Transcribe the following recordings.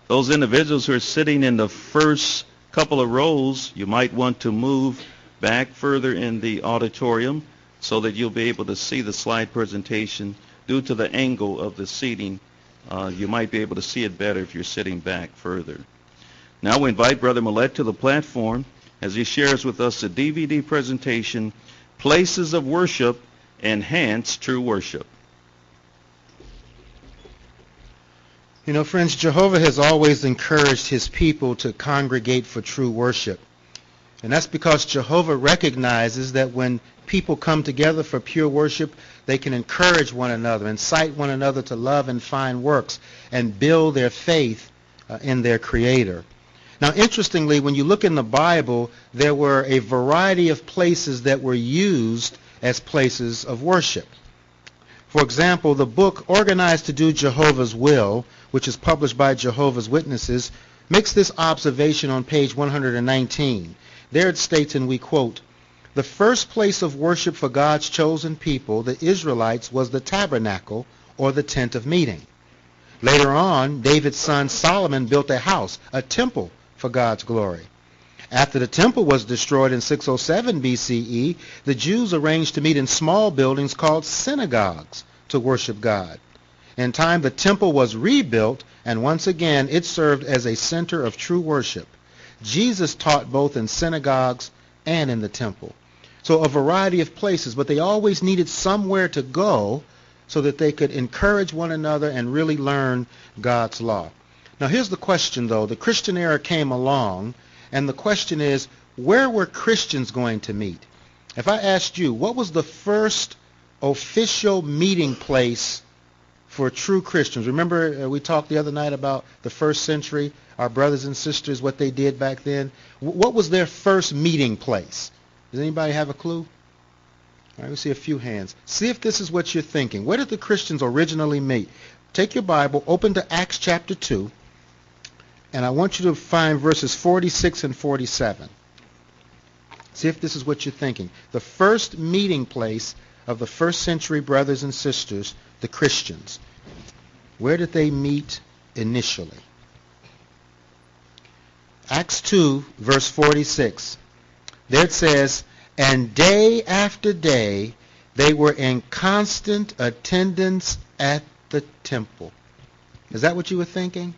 Those individuals who are sitting in the first couple of rows, you might want to move back further in the auditorium so that you'll be able to see the slide presentation. Due to the angle of the seating, you might be able to see it better if you're sitting back further. Now we invite Brother Mallet to the platform as he shares with us the DVD presentation, Places of Worship, Enhance True Worship. You know, friends, Jehovah has always encouraged his people to congregate for true worship. And that's because Jehovah recognizes that when people come together for pure worship, they can encourage one another, incite one another to love and fine works, and build their faith in their Creator. Now, interestingly, when you look in the Bible, there were a variety of places that were used as places of worship. For example, the book Organized to Do Jehovah's Will, which is published by Jehovah's Witnesses, makes this observation on page 119. There it states, and we quote, "The first place of worship for God's chosen people, the Israelites, was the tabernacle, or the tent of meeting. Later on, David's son Solomon built a house, a temple, for God's glory. After the temple was destroyed in 607 BCE, the Jews arranged to meet in small buildings called synagogues to worship God. In time, the temple was rebuilt, and once again, it served as a center of true worship. Jesus taught both in synagogues and in the temple." So a variety of places, but they always needed somewhere to go so that they could encourage one another and really learn God's law. Now here's the question, though. The Christian era came along, and the question is, where were Christians going to meet? If I asked you, what was the first official meeting place for true Christians? Remember we talked the other night about the first century, our brothers and sisters, what they did back then. What was their first meeting place? Does anybody have a clue? All right, we see a few hands. See if this is what you're thinking. Where did the Christians originally meet? Take your Bible, open to Acts chapter 2, and I want you to find verses 46 and 47. See if this is what you're thinking. The first meeting place of the first century brothers and sisters, the Christians. Where did they meet initially? Acts 2, verse 46. There it says, "And day after day they were in constant attendance at the temple." Is that what you were thinking?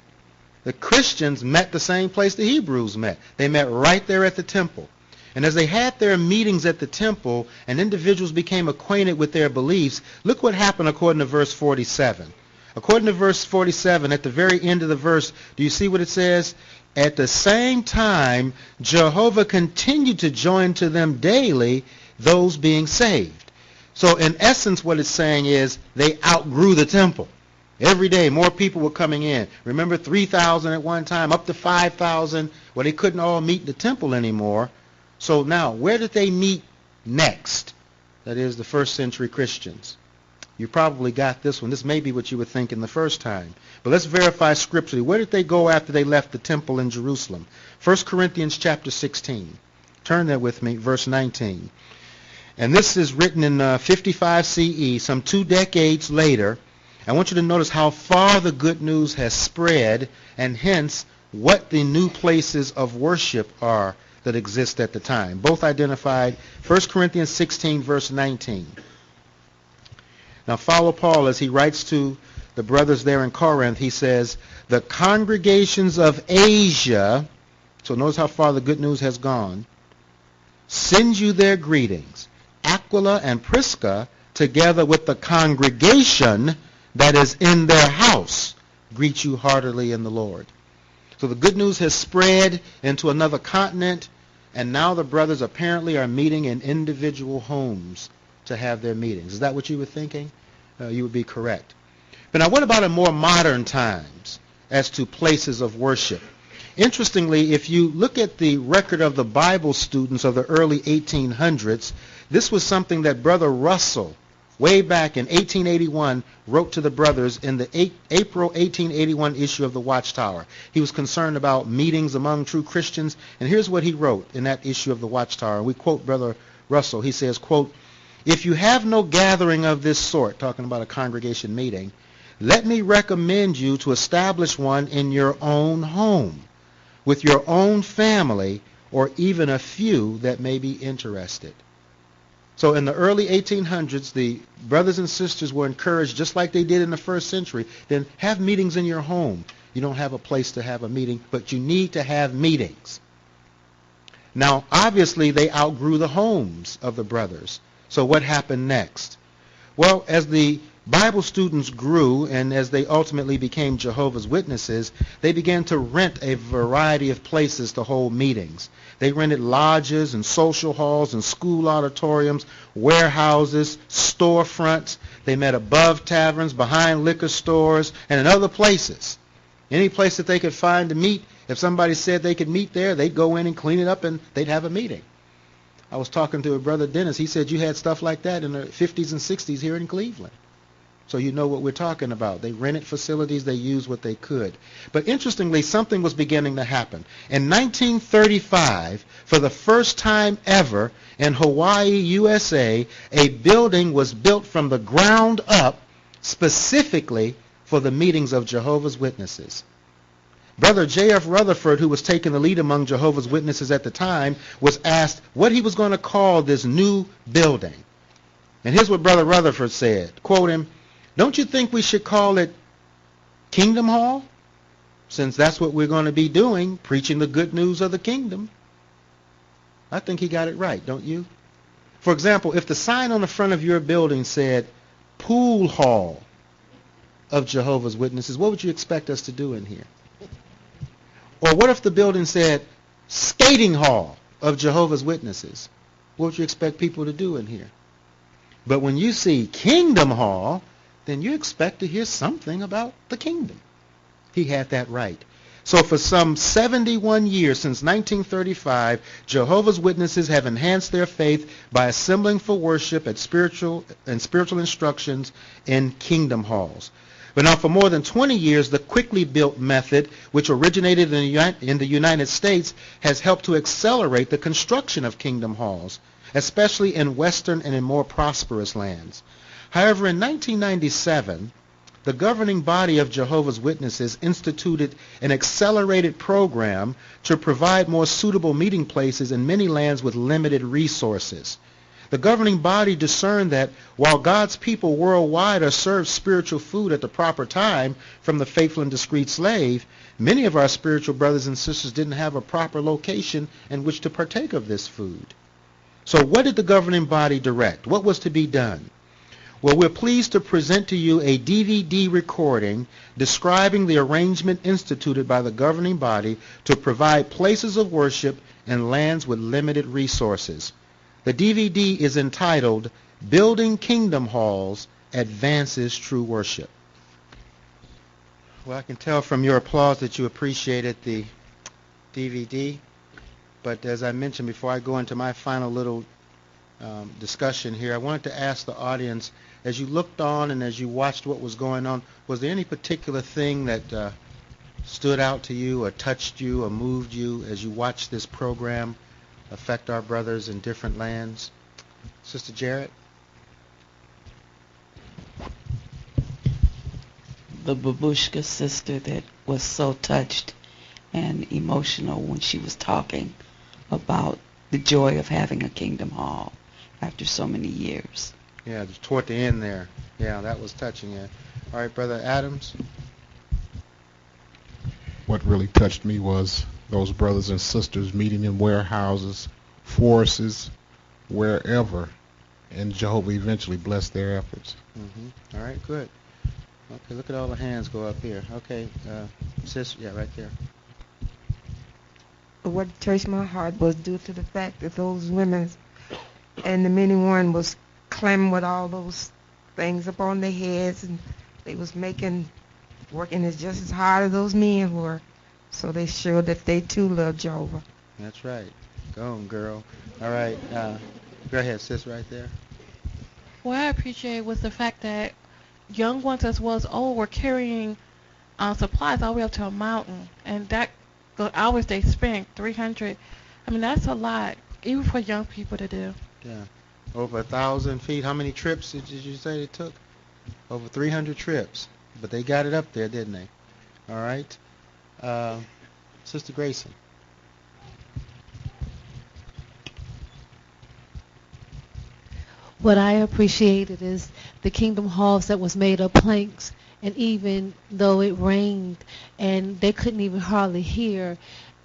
The Christians met the same place the Hebrews met. They met right there at the temple. And as they had their meetings at the temple and individuals became acquainted with their beliefs, look what happened according to verse 47. According to verse 47, at the very end of the verse, do you see what it says? "At the same time, Jehovah continued to join to them daily those being saved." So in essence, what it's saying is they outgrew the temple. Every day, more people were coming in. Remember, 3,000 at one time, up to 5,000. Well, they couldn't all meet in the temple anymore. So now, where did they meet next? That is, the first century Christians. You probably got this one. This may be what you were thinking the first time. But let's verify scripturally. Where did they go after they left the temple in Jerusalem? 1 Corinthians chapter 16. Turn there with me, verse 19. And this is written in 55 CE, some 2 decades later. I want you to notice how far the good news has spread, and hence what the new places of worship are that exist at the time. Both identified, 1 Corinthians 16, verse 19. Now follow Paul as he writes to the brothers there in Corinth. He says, "The congregations of Asia," so notice how far the good news has gone, "send you their greetings. Aquila and Prisca, together with the congregation that is in their house, greet you heartily in the Lord." So the good news has spread into another continent, and now the brothers apparently are meeting in individual homes to have their meetings. Is that what you were thinking? You would be correct. But now what about in more modern times as to places of worship? Interestingly, if you look at the record of the Bible students of the early 1800s, this was something that Brother Russell, way back in 1881, wrote to the brothers in the April 1881 issue of the Watchtower. He was concerned about meetings among true Christians, and here's what he wrote in that issue of the Watchtower. We quote Brother Russell. He says, quote, "If you have no gathering of this sort," talking about a congregation meeting, let me recommend you to establish one in your own home, with your own family, or even a few that may be interested. So in the early 1800s, the brothers and sisters were encouraged, just like they did in the first century, then have meetings in your home. You don't have a place to have a meeting, but you need to have meetings. Now, obviously, they outgrew the homes of the brothers. So what happened next? Well, as the Bible students grew and as they ultimately became Jehovah's Witnesses, they began to rent a variety of places to hold meetings. They rented lodges and social halls and school auditoriums, warehouses, storefronts. They met above taverns, behind liquor stores, and in other places. Any place that they could find to meet, if somebody said they could meet there, they'd go in and clean it up and they'd have a meeting. I was talking to a brother Dennis. He said you had stuff like that in the 50s and 60s here in Cleveland. So you know what we're talking about. They rented facilities. They used what they could. But interestingly, something was beginning to happen. In 1935, for the first time ever in Hawaii, USA, a building was built from the ground up specifically for the meetings of Jehovah's Witnesses. Brother J.F. Rutherford, who was taking the lead among Jehovah's Witnesses at the time, was asked what he was going to call this new building. And here's what Brother Rutherford said. Quote him, "Don't you think we should call it Kingdom Hall? Since that's what we're going to be doing, preaching the good news of the kingdom." I think he got it right, don't you? For example, if the sign on the front of your building said Pool Hall of Jehovah's Witnesses, what would you expect us to do in here? Or what if the building said Skating Hall of Jehovah's Witnesses? What would you expect people to do in here? But when you see Kingdom Hall, then you expect to hear something about the kingdom. He had that right. So for some 71 years, since 1935, Jehovah's Witnesses have enhanced their faith by assembling for worship at spiritual instructions in kingdom halls. But now for more than 20 years, the quickly built method, which originated in the United States, has helped to accelerate the construction of kingdom halls, especially in Western and in more prosperous lands. However, in 1997, the governing body of Jehovah's Witnesses instituted an accelerated program to provide more suitable meeting places in many lands with limited resources. The governing body discerned that while God's people worldwide are served spiritual food at the proper time from the faithful and discreet slave, many of our spiritual brothers and sisters didn't have a proper location in which to partake of this food. So what did the governing body direct? What was to be done? Well, we're pleased to present to you a DVD recording describing the arrangement instituted by the governing body to provide places of worship in lands with limited resources. The DVD is entitled Building Kingdom Halls Advances True Worship. Well, I can tell from your applause that you appreciated the DVD. But as I mentioned before I go into my final little discussion here, I wanted to ask the audience, as you looked on and as you watched what was going on, was there any particular thing that stood out to you or touched you or moved you as you watched this program affect our brothers in different lands? Sister Jarrett? The babushka sister that was so touched and emotional when she was talking about the joy of having a kingdom hall after so many years. Yeah, toward the end there. Yeah, that was touching. Yeah. All right, Brother Adams? What really touched me was those brothers and sisters meeting in warehouses, forests, wherever, and Jehovah eventually blessed their efforts. Mm-hmm. All right, good. Okay, look at all the hands go up here. Okay, sis, yeah, right there. What touched my heart was due to the fact that those women and the men and women was climbing with all those things up on their heads, and they was working as just as hard as those men were. So they showed that they too love Jehovah. That's right. Go on, girl. All right, go ahead, sis, right there. What I appreciate was the fact that young ones as well as old were carrying supplies all the way up to a mountain, and that the hours they spent, 300. I mean, that's a lot, even for young people to do. Yeah. Over 1,000 feet. How many trips did you say it took? Over 300 trips but they got it up there, didn't they? All right. Sister Grayson. What I appreciated is the kingdom halls that was made of planks, and even though it rained and they couldn't even hardly hear,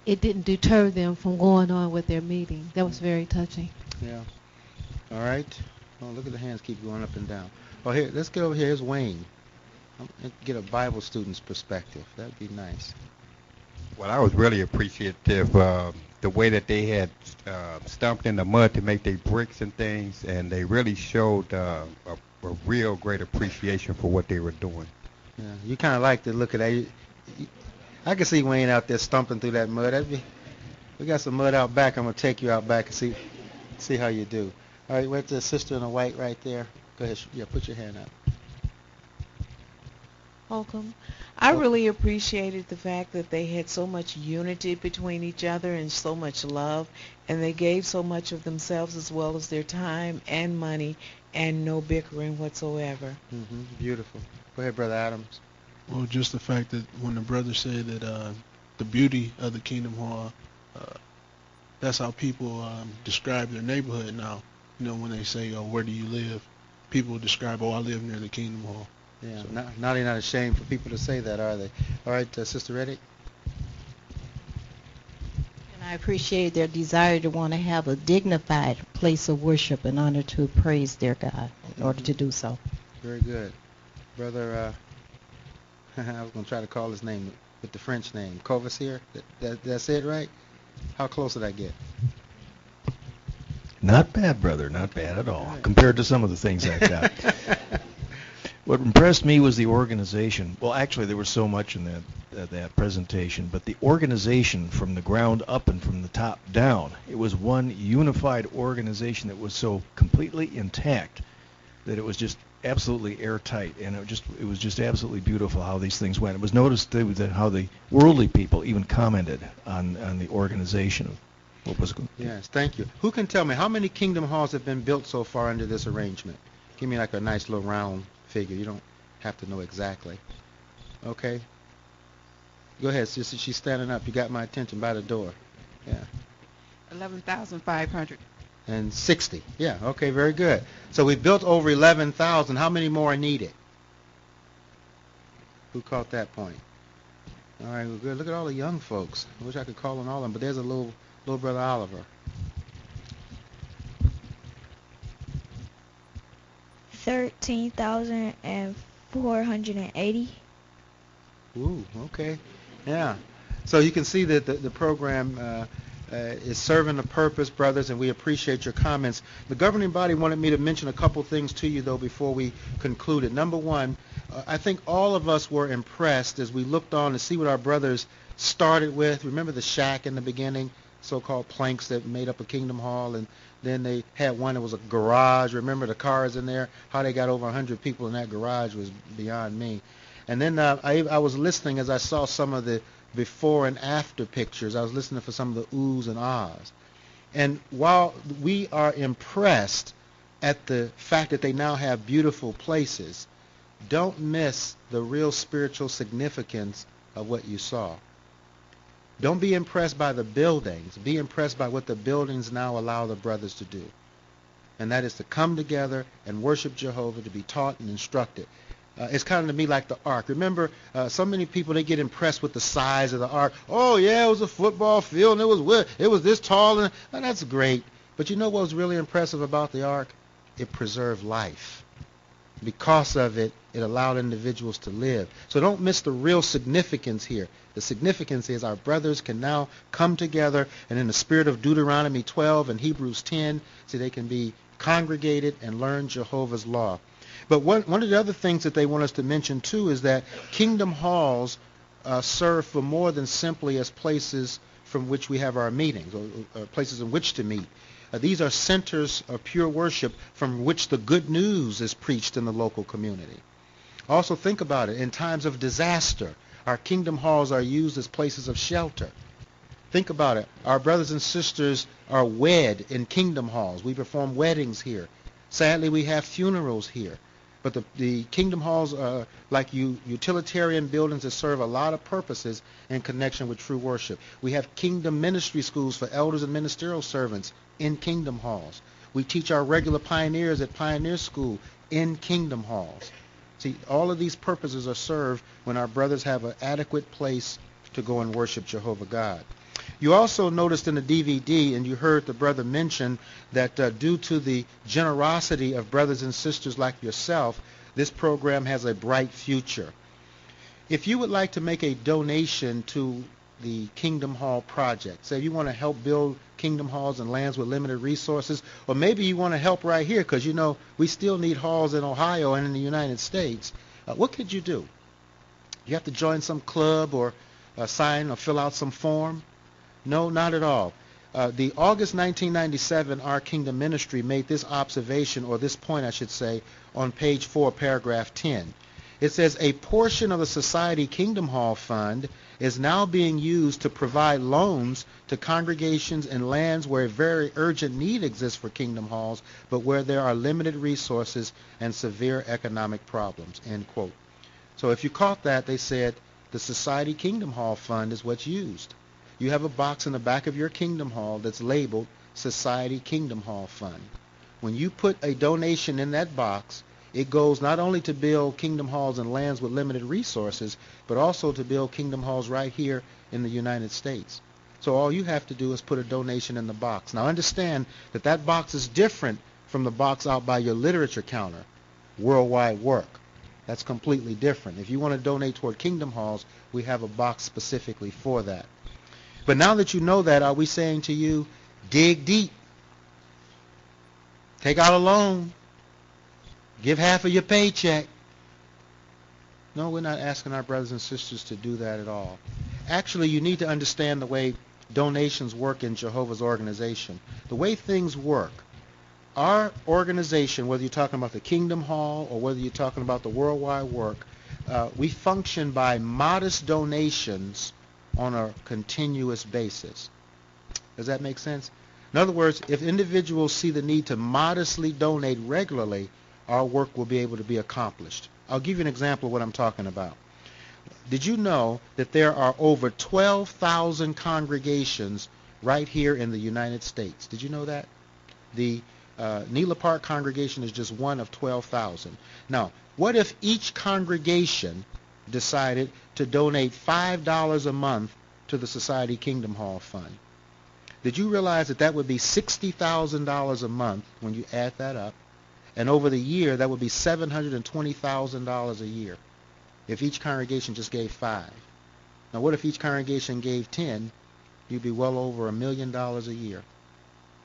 it didn't deter them from going on with their meeting. That was very touching. Yeah. All right. Oh, look at the hands keep going up and down. Oh, here, let's get over here. Here's Wayne. Get a Bible student's perspective. That'd be nice. Well, I was really appreciative the way that they had stomped in the mud to make their bricks and things, and they really showed a real great appreciation for what they were doing. Yeah, you kind of like to look at that. I can see Wayne out there stomping through that mud. We got some mud out back. I'm gonna take you out back and see how you do. All right, where's the sister in the white right there? Go ahead. Yeah, put your hand up. Holcomb. I really appreciated the fact that they had so much unity between each other and so much love, and they gave so much of themselves as well as their time and money, and no bickering whatsoever. Mm-hmm. Beautiful. Go ahead, Brother Adams. Well, just the fact that when the brother said that the beauty of the Kingdom Hall, that's how people describe their neighborhood now. You know, when they say, "Oh, where do you live?" People describe, "Oh, I live near the Kingdom Hall." Yeah, so. Now they're not ashamed for people to say that, are they? All right, Sister Reddick. And I appreciate their desire to want to have a dignified place of worship in order to praise their God, in order to do so. Very good. Brother, I was going to try to call his name with the French name. Covassier? That's it, right? How close did I get? Not bad, brother. Not bad at all, compared to some of the things I've got. What impressed me was the organization. Well, actually, there was so much in that presentation, but the organization from the ground up and from the top down, it was one unified organization that was so completely intact that it was just absolutely airtight, and it was just absolutely beautiful how these things went. It was noticed that how the worldly people even commented on the organization of what was going. Yes, thank you. Who can tell me how many kingdom halls have been built so far under this arrangement? Give me like a nice little round figure. You don't have to know exactly. Okay. Go ahead, sister. She's standing up. You got my attention by the door. Yeah. 11,500. And 60. Yeah. Okay. Very good. So we built over 11,000. How many more are needed? Who caught that point? All right. Well, good. Look at all the young folks. I wish I could call on all of them, but there's a little brother Oliver. 13,480. Ooh, okay. Yeah. So you can see that the program is serving a purpose, brothers, and we appreciate your comments. The governing body wanted me to mention a couple things to you, though, before we concluded. Number one, I think all of us were impressed as we looked on to see what our brothers started with. Remember the shack in the beginning, so-called planks that made up a kingdom hall, and then they had one that was a garage. Remember the cars in there? How they got over 100 people in that garage was beyond me. And then I was listening as I saw some of the before and after pictures. I was listening for some of the oohs and ahs. And while we are impressed at the fact that they now have beautiful places, don't miss the real spiritual significance of what you saw. Don't be impressed by the buildings. Be impressed by what the buildings now allow the brothers to do. And that is to come together and worship Jehovah, to be taught and instructed. It's kind of to me like the ark. Remember, so many people, they get impressed with the size of the ark. Oh, yeah, it was a football field, and it was this tall, and that's great. But you know what was really impressive about the ark? It preserved life. Because of it, it allowed individuals to live. So don't miss the real significance here. The significance is our brothers can now come together, and in the spirit of Deuteronomy 12 and Hebrews 10, see, they can be congregated and learn Jehovah's law. But one of the other things that they want us to mention, too, is that kingdom halls serve for more than simply as places from which we have our meetings, or places in which to meet. These are centers of pure worship from which the good news is preached in the local community. Also think about it. In times of disaster, our kingdom halls are used as places of shelter. Think about it. Our brothers and sisters are wed in kingdom halls. We perform weddings here. Sadly, we have funerals here. But the kingdom halls are like utilitarian buildings that serve a lot of purposes in connection with true worship. We have kingdom ministry schools for elders and ministerial servants in kingdom halls. We teach our regular pioneers at pioneer school in kingdom halls. See, all of these purposes are served when our brothers have an adequate place to go and worship Jehovah God. You also noticed in the DVD, and you heard the brother mention, that due to the generosity of brothers and sisters like yourself, this program has a bright future. If you would like to make a donation to the Kingdom Hall project, say you want to help build Kingdom Halls in lands with limited resources, or maybe you want to help right here because you know we still need halls in Ohio and in the United States, what could you do? You have to join some club or sign or fill out some form? No, not at all. The August 1997 Our Kingdom Ministry made this observation, or this point I should say, on page 4, paragraph 10. It says, a portion of the Society Kingdom Hall Fund is now being used to provide loans to congregations in lands where a very urgent need exists for kingdom halls, but where there are limited resources and severe economic problems, end quote. So if you caught that, they said the Society Kingdom Hall Fund is what's used. You have a box in the back of your kingdom hall that's labeled Society Kingdom Hall Fund. When you put a donation in that box, it goes not only to build kingdom halls in lands with limited resources, but also to build kingdom halls right here in the United States. So all you have to do is put a donation in the box. Now understand that that box is different from the box out by your literature counter, Worldwide Work. That's completely different. If you want to donate toward kingdom halls, we have a box specifically for that. But now that you know that, are we saying to you, dig deep, take out a loan, give half of your paycheck? No, we're not asking our brothers and sisters to do that at all. Actually, you need to understand the way donations work in Jehovah's organization. The way things work, our organization, whether you're talking about the Kingdom Hall or whether you're talking about the Worldwide Work, we function by modest donations on a continuous basis. Does that make sense? In other words, if individuals see the need to modestly donate regularly, our work will be able to be accomplished. I'll give you an example of what I'm talking about. Did you know that there are over 12,000 congregations right here in the United States? Did you know that? The Nela Park congregation is just one of 12,000. Now, what if each congregation decided to donate $5 a month to the Society Kingdom Hall Fund? Did you realize that that would be $60,000 a month when you add that up? And over the year, that would be $720,000 a year if each congregation just gave 5. Now, what if each congregation gave 10? You'd be well over $1 million a year.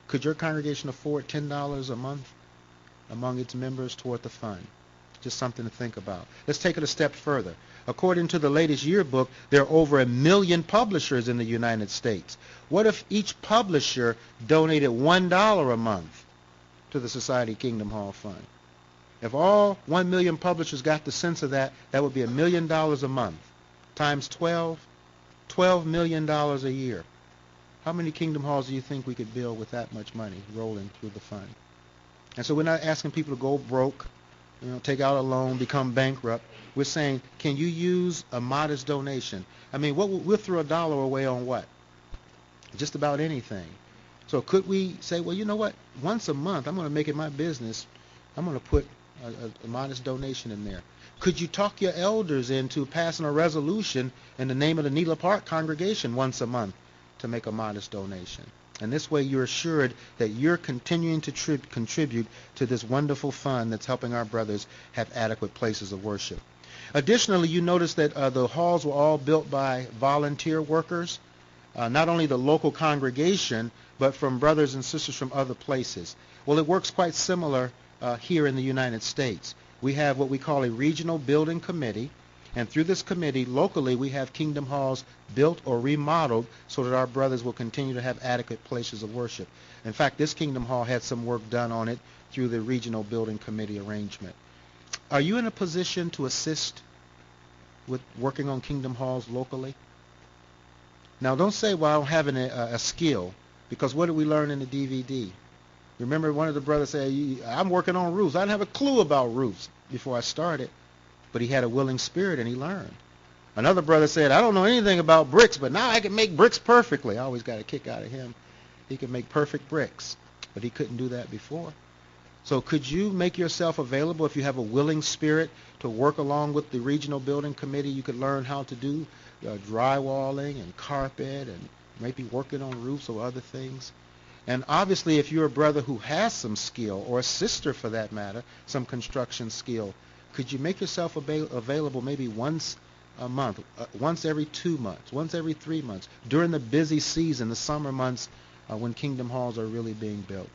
Could your congregation afford $10 a month among its members toward the fund? Just something to think about. Let's take it a step further. According to the latest yearbook, there are over 1 million publishers in the United States. What if each publisher donated $1 a month to the Society Kingdom Hall Fund? If all 1 million publishers got the sense of that, that would be $1 million a month. Times 12, $12 million a year. How many kingdom halls do you think we could build with that much money rolling through the fund? And so we're not asking people to go broke, take out a loan, become bankrupt. We're saying, can you use a modest donation? I mean, we'll throw $1 away on what? Just about anything. So could we say, well, you know what? Once a month, I'm going to make it my business. I'm going to put a modest donation in there. Could you talk your elders into passing a resolution in the name of the Nela Park congregation once a month to make a modest donation? And this way you're assured that you're continuing to contribute to this wonderful fund that's helping our brothers have adequate places of worship. Additionally, you notice that the halls were all built by volunteer workers, not only the local congregation, but from brothers and sisters from other places. Well, it works quite similar here in the United States. We have what we call a regional building committee, and through this committee, locally, we have kingdom halls built or remodeled so that our brothers will continue to have adequate places of worship. In fact, this kingdom hall had some work done on it through the regional building committee arrangement. Are you in a position to assist with working on kingdom halls locally? Now, don't say, well, I don't have a skill, because what did we learn in the DVD? Remember one of the brothers said, I'm working on roofs. I didn't have a clue about roofs. before I started, but he had a willing spirit and he learned. Another brother said, I don't know anything about bricks, but now I can make bricks perfectly. I always got a kick out of him. He could make perfect bricks, but he couldn't do that before. So could you make yourself available if you have a willing spirit to work along with the regional building committee? You could learn how to do drywalling and carpet and maybe working on roofs or other things. And obviously, if you're a brother who has some skill, or a sister for that matter, some construction skill, could you make yourself available maybe once a month, once every 2 months, once every 3 months, during the busy season, the summer months when Kingdom Halls are really being built?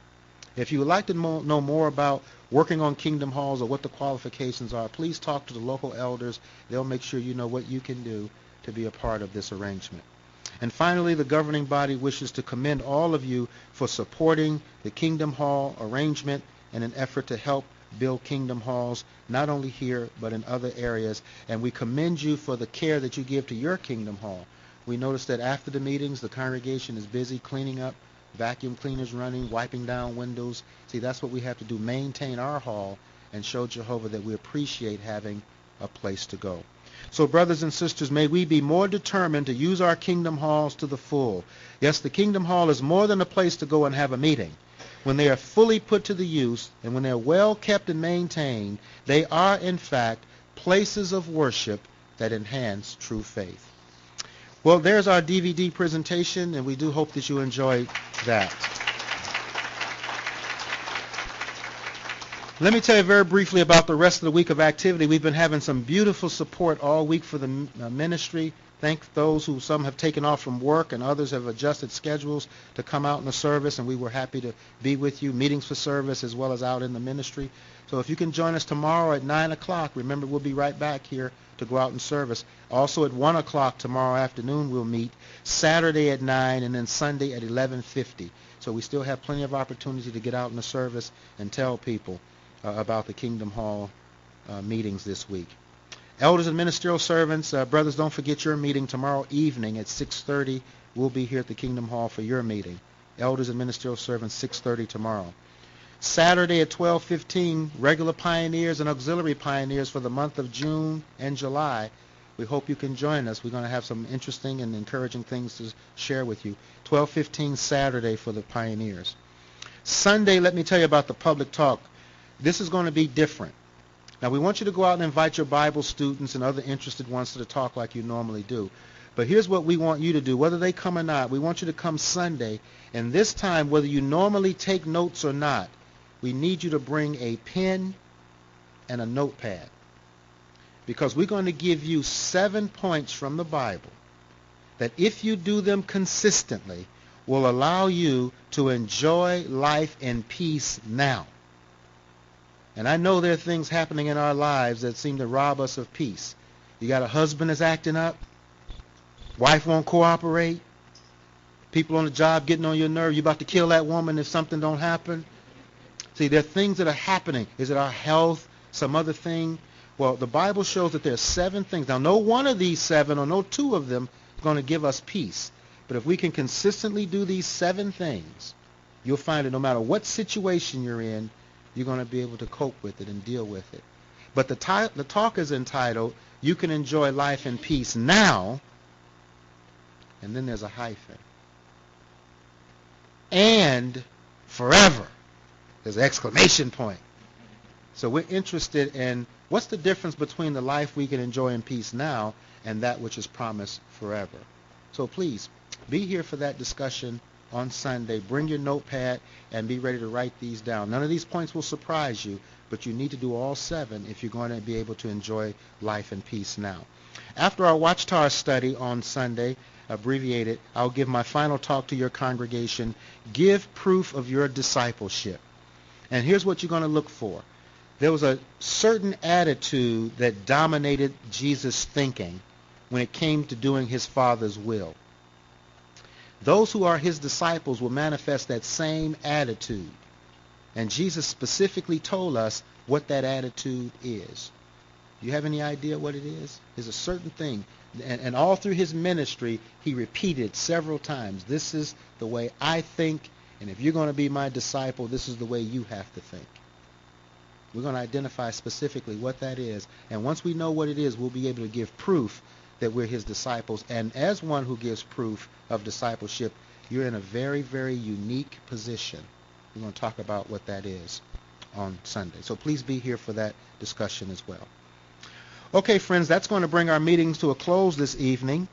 If you would like to know more about working on Kingdom Halls or what the qualifications are, please talk to the local elders. They'll make sure you know what you can do to be a part of this arrangement. And finally, the governing body wishes to commend all of you for supporting the Kingdom Hall arrangement in an effort to help build Kingdom Halls, not only here but in other areas. And we commend you for the care that you give to your Kingdom Hall. We notice that after the meetings, the congregation is busy cleaning up, vacuum cleaners running, wiping down windows. See, that's what we have to do, maintain our hall and show Jehovah that we appreciate having a place to go. So, brothers and sisters, may we be more determined to use our Kingdom Halls to the full. Yes, the Kingdom Hall is more than a place to go and have a meeting. When they are fully put to the use and when they're well kept and maintained, they are, in fact, places of worship that enhance true faith. Well, there's our DVD presentation, and we do hope that you enjoyed that. Let me tell you very briefly about the rest of the week of activity. We've been having some beautiful support all week for the ministry. Thank those who some have taken off from work and others have adjusted schedules to come out in the service, and we were happy to be with you, meetings for service as well as out in the ministry. So if you can join us tomorrow at 9 o'clock, remember we'll be right back here to go out in service. Also at 1 o'clock tomorrow afternoon we'll meet, Saturday at 9, and then Sunday at 11:50. So we still have plenty of opportunity to get out in the service and tell people about the Kingdom Hall meetings this week. Elders and ministerial servants, brothers, don't forget your meeting tomorrow evening at 6:30. We'll be here at the Kingdom Hall for your meeting. Elders and ministerial servants, 6:30 tomorrow. Saturday at 12:15, regular pioneers and auxiliary pioneers for the month of June and July. We hope you can join us. We're going to have some interesting and encouraging things to share with you. 12:15 Saturday for the pioneers. Sunday, let me tell you about the public talk. This is going to be different. Now, we want you to go out and invite your Bible students and other interested ones to the talk like you normally do. But here's what we want you to do. Whether they come or not, we want you to come Sunday. And this time, whether you normally take notes or not, we need you to bring a pen and a notepad. Because we're going to give you 7 points from the Bible that if you do them consistently will allow you to enjoy life in peace now. And I know there are things happening in our lives that seem to rob us of peace. You got a husband that's acting up. Wife won't cooperate. People on the job getting on your nerve. You're about to kill that woman if something don't happen. See, there are things that are happening. Is it our health? Some other thing? Well, the Bible shows that there are 7 things. Now, no one of these 7 or no 2 of them is going to give us peace. But if we can consistently do these 7 things, you'll find that no matter what situation you're in, you're going to be able to cope with it and deal with it. But the talk is entitled, You Can Enjoy Life in Peace Now, and then there's a hyphen. And forever. There's an exclamation point. So we're interested in what's the difference between the life we can enjoy in peace now and that which is promised forever. So please, be here for that discussion on Sunday. Bring your notepad and be ready to write these down. None of these points will surprise you, but you need to do all 7 if you're going to be able to enjoy life in peace now. After our Watchtower study on Sunday, abbreviated, I'll give my final talk to your congregation, Give Proof of Your Discipleship. And here's what you're going to look for. There was a certain attitude that dominated Jesus' thinking when it came to doing his Father's will. Those who are his disciples will manifest that same attitude. And Jesus specifically told us what that attitude is. Do you have any idea what it is? There's a certain thing. And all through his ministry, he repeated several times, this is the way I think, and if you're going to be my disciple, this is the way you have to think. We're going to identify specifically what that is. And once we know what it is, we'll be able to give proof that we're his disciples. And as one who gives proof of discipleship, you're in a very, very unique position. We're going to talk about what that is on Sunday. So please be here for that discussion as well. Okay, friends, that's going to bring our meetings to a close this evening.